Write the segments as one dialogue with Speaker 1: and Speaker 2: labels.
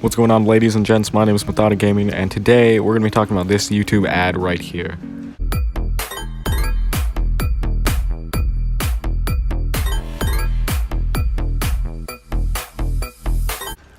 Speaker 1: What's going on, ladies and gents? My name is Methodic Gaming, and today we're going to be talking about this YouTube ad right here.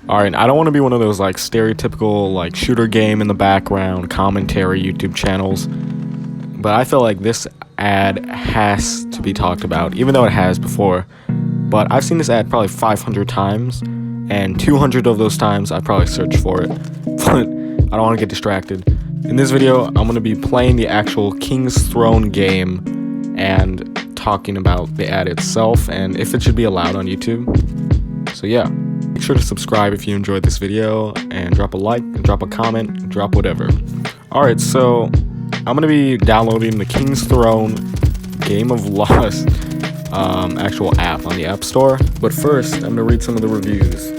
Speaker 1: Alright, I don't want to be one of those like stereotypical like shooter game in the background commentary YouTube channels, but I feel like this ad has to be talked about, even though it has before. But I've seen this ad probably 500 times, and 200 of those times I probably searched for it, but I don't want to get distracted. In this video, I'm going to be playing the actual King's Throne game and talking about the ad itself and if it should be allowed on YouTube. So yeah, make sure to subscribe if you enjoyed this video, and drop a like, drop a comment, drop whatever. Alright, so I'm going to be downloading the King's Throne Game of Lust actual app on the App Store. But first, I'm going to read some of the reviews.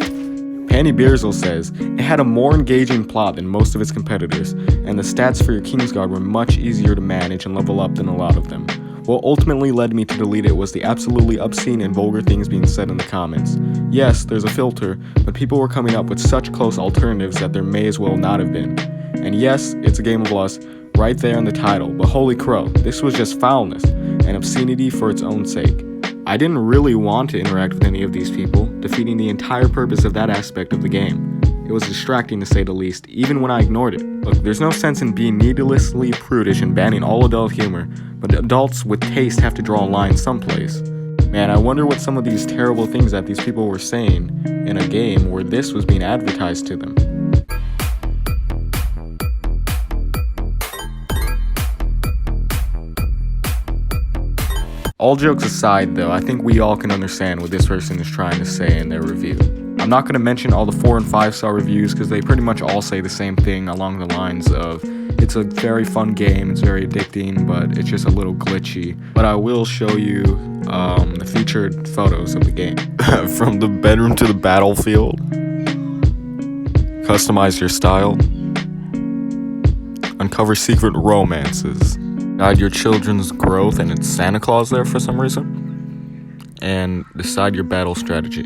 Speaker 1: Panny Beersel says, it had a more engaging plot than most of its competitors, and the stats for your Kingsguard were much easier to manage and level up than a lot of them. What ultimately led me to delete it was the absolutely obscene and vulgar things being said in the comments. Yes, there's a filter, but people were coming up with such close alternatives that there may as well not have been. And yes, it's a game of lust, right there in the title, but holy crow, this was just foulness and obscenity for its own sake. I didn't really want to interact with any of these people, defeating the entire purpose of that aspect of the game. It was distracting to say the least, even when I ignored it. Look, there's no sense in being needlessly prudish and banning all adult humor, but adults with taste have to draw a line someplace. Man, I wonder what some of these terrible things that these people were saying in a game where this was being advertised to them. All jokes aside though, I think we all can understand what this person is trying to say in their review. I'm not going to mention all the 4 and 5-star reviews because they pretty much all say the same thing along the lines of, it's a very fun game, it's very addicting, but it's just a little glitchy. But I will show you the featured photos of the game. From the bedroom to the battlefield. Customize your style. Uncover secret romances. Guide your children's growth, and it's Santa Claus there for some reason. And decide your battle strategy.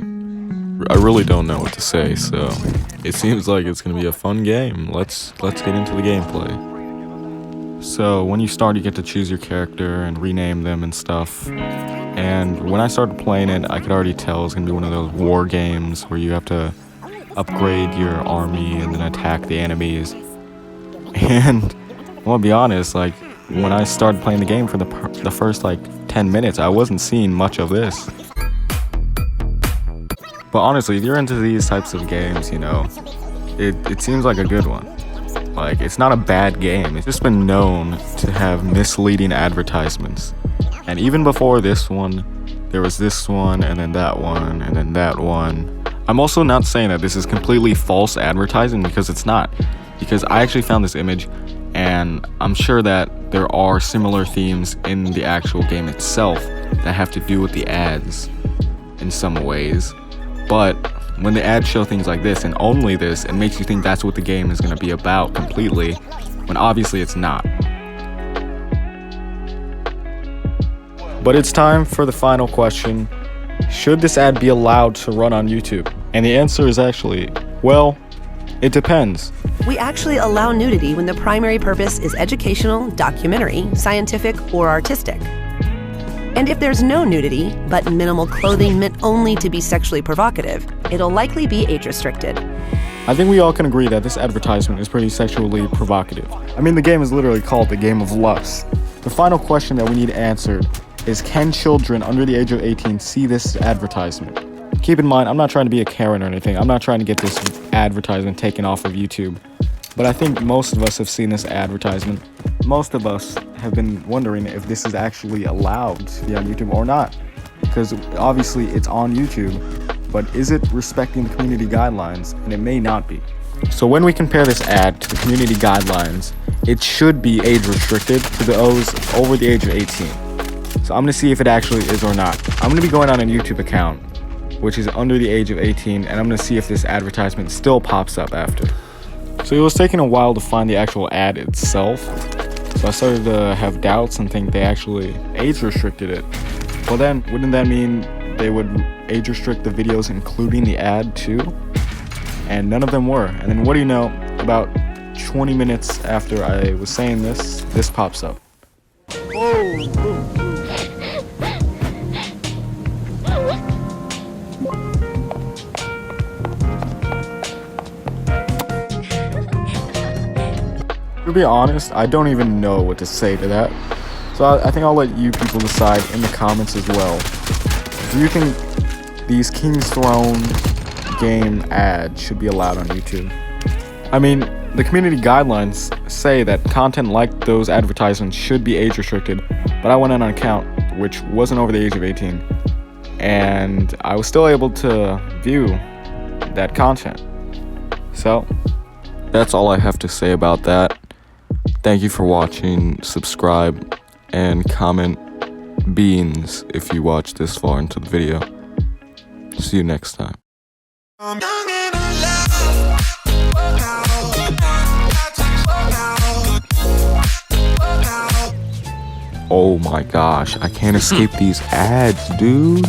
Speaker 1: I really don't know what to say, so it seems like it's gonna be a fun game. Let's get into the gameplay. So when you start, you get to choose your character and rename them and stuff. And when I started playing it, I could already tell it's gonna be one of those war games where you have to upgrade your army and then attack the enemies. And I wanna be honest, like, when I started playing the game for the first like 10 minutes, I wasn't seeing much of this. But honestly, if you're into these types of games, you know, it seems like a good one. Like, it's not a bad game. It's just been known to have misleading advertisements. And even before this one, there was this one, and then that one, and then that one. I'm also not saying that this is completely false advertising, because it's not. Because I actually found this image, and I'm sure that there are similar themes in the actual game itself that have to do with the ads in some ways. But when the ads show things like this and only this, it makes you think that's what the game is going to be about completely, when obviously it's not. But it's time for the final question. Should this ad be allowed to run on YouTube? And the answer is actually, well, it depends.
Speaker 2: We actually allow nudity when the primary purpose is educational, documentary, scientific, or artistic. And if there's no nudity, but minimal clothing meant only to be sexually provocative, it'll likely be age-restricted.
Speaker 1: I think we all can agree that this advertisement is pretty sexually provocative. I mean, the game is literally called the Game of Lust. The final question that we need answered is, can children under the age of 18 see this advertisement? Keep in mind, I'm not trying to be a Karen or anything. I'm not trying to get this advertisement taken off of YouTube. But I think most of us have seen this advertisement. Most of us have been wondering if this is actually allowed to be on YouTube or not. Because obviously it's on YouTube, but is it respecting the community guidelines? And it may not be. So when we compare this ad to the community guidelines, it should be age restricted to those over the age of 18. So I'm going to see if it actually is or not. I'm going to be going on a YouTube account, which is under the age of 18, and I'm going to see if this advertisement still pops up after. So it was taking a while to find the actual ad itself, so I started to have doubts and think they actually age restricted it. Well then, wouldn't that mean they would age restrict the videos including the ad too? and none of them were. And then what do you know, about 20 minutes after I was saying this pops up. To be honest, I don't even know what to say to that. So I think I'll let you people decide in the comments as well. Do you think these King's Throne game ads should be allowed on YouTube? I mean, the community guidelines say that content like those advertisements should be age restricted, but I went on an account which wasn't over the age of 18, and I was still able to view that content. So, that's all I have to say about that. Thank you for watching, subscribe, and comment beans if you watch this far into the video. See you next time. Oh my gosh, I can't escape these ads, dude.